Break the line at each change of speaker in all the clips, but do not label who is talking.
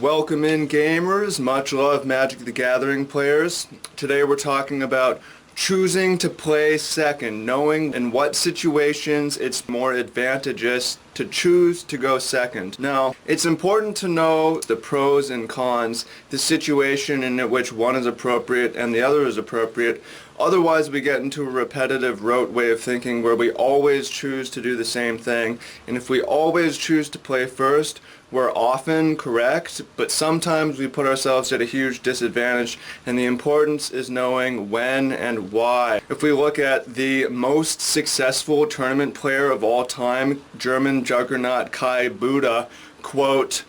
Welcome in, gamers. Much love, Magic the Gathering players. Today we're talking about choosing to play second, knowing in what situations it's more advantageous to choose to go second. Now, it's important to know the pros and cons, the situation in which one is appropriate and the other is appropriate. Otherwise, we get into a repetitive, rote way of thinking where we always choose to do the same thing. And if we always choose to play first, we're often correct, but sometimes we put ourselves at a huge disadvantage, and the importance is knowing when and why. If we look at the most successful tournament player of all time, German juggernaut Kai Budde, quote,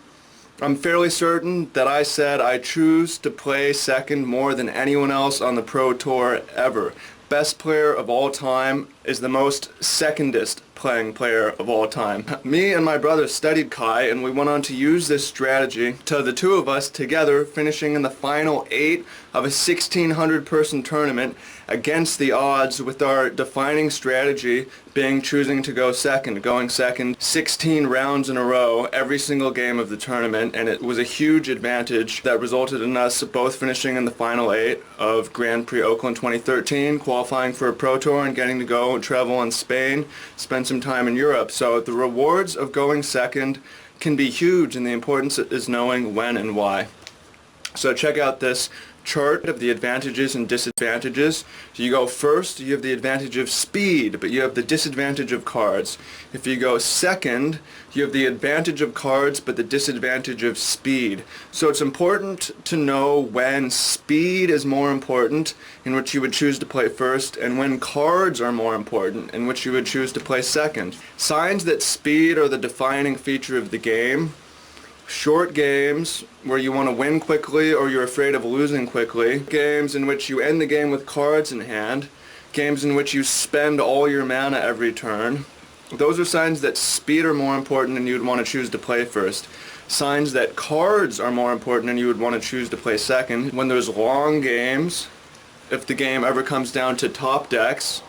"I'm fairly certain that I said I choose to play second more than anyone else on the Pro Tour ever. Best player of all time is the most secondist playing player of all time." Me and my brother studied Kai, and we went on to use this strategy to the two of us together finishing in the final 8 of a 1,600 person tournament against the odds, with our defining strategy being choosing to go second, going second 16 rounds in a row every single game of the tournament, and it was a huge advantage that resulted in us both finishing in the final 8 of Grand Prix Oakland 2013, qualifying for a Pro Tour and getting to go and travel in Spain, spend some time in Europe. So the rewards of going second can be huge, and the importance is knowing when and why. So check out this chart of the advantages and disadvantages. So you go first, you have the advantage of speed, but you have the disadvantage of cards. If you go second, you have the advantage of cards, but the disadvantage of speed. So it's important to know when speed is more important, in which you would choose to play first, and when cards are more important, in which you would choose to play second. Signs that speed are the defining feature of the game: short games where you want to win quickly or you're afraid of losing quickly, games in which you end the game with cards in hand, games in which you spend all your mana every turn. Those are signs that speed are more important and you would want to choose to play first. Signs that cards are more important and you would want to choose to play second. When there's long games, if the game ever comes down to top decks,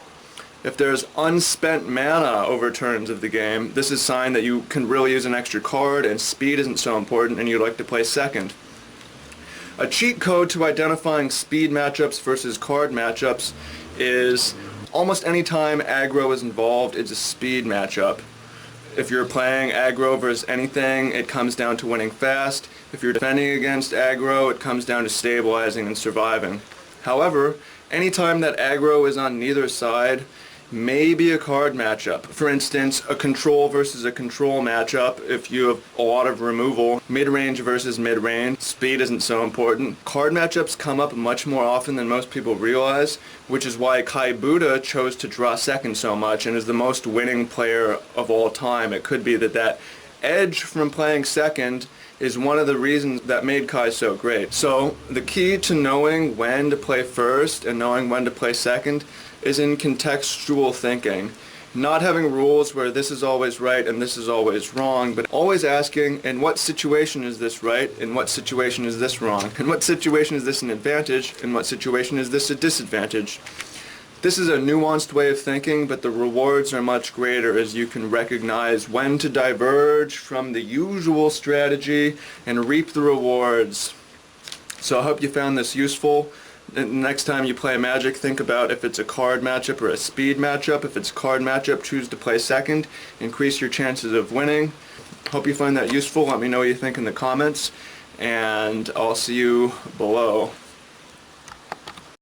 if there's unspent mana over turns of the game, this is a sign that you can really use an extra card and speed isn't so important and you'd like to play second. A cheat code to identifying speed matchups versus card matchups is almost any time aggro is involved, it's a speed matchup. If you're playing aggro versus anything, it comes down to winning fast. If you're defending against aggro, it comes down to stabilizing and surviving. However, anytime that aggro is on neither side, may be a card matchup. For instance, a control versus a control matchup. If you have a lot of removal, mid-range versus mid-range, speed isn't so important. Card matchups come up much more often than most people realize, which is why Kai Budde chose to draw second so much and is the most winning player of all time. It could be that edge from playing second is one of the reasons that made Kai so great. So the key to knowing when to play first and knowing when to play second is in contextual thinking. Not having rules where this is always right and this is always wrong, but always asking, in what situation is this right? In what situation is this wrong? In what situation is this an advantage? In what situation is this a disadvantage? This is a nuanced way of thinking, but the rewards are much greater as you can recognize when to diverge from the usual strategy and reap the rewards. So I hope you found this useful. Next time you play Magic, think about if it's a card matchup or a speed matchup. If it's a card matchup, choose to play second. Increase your chances of winning. Hope you find that useful. Let me know what you think in the comments, and I'll see you below.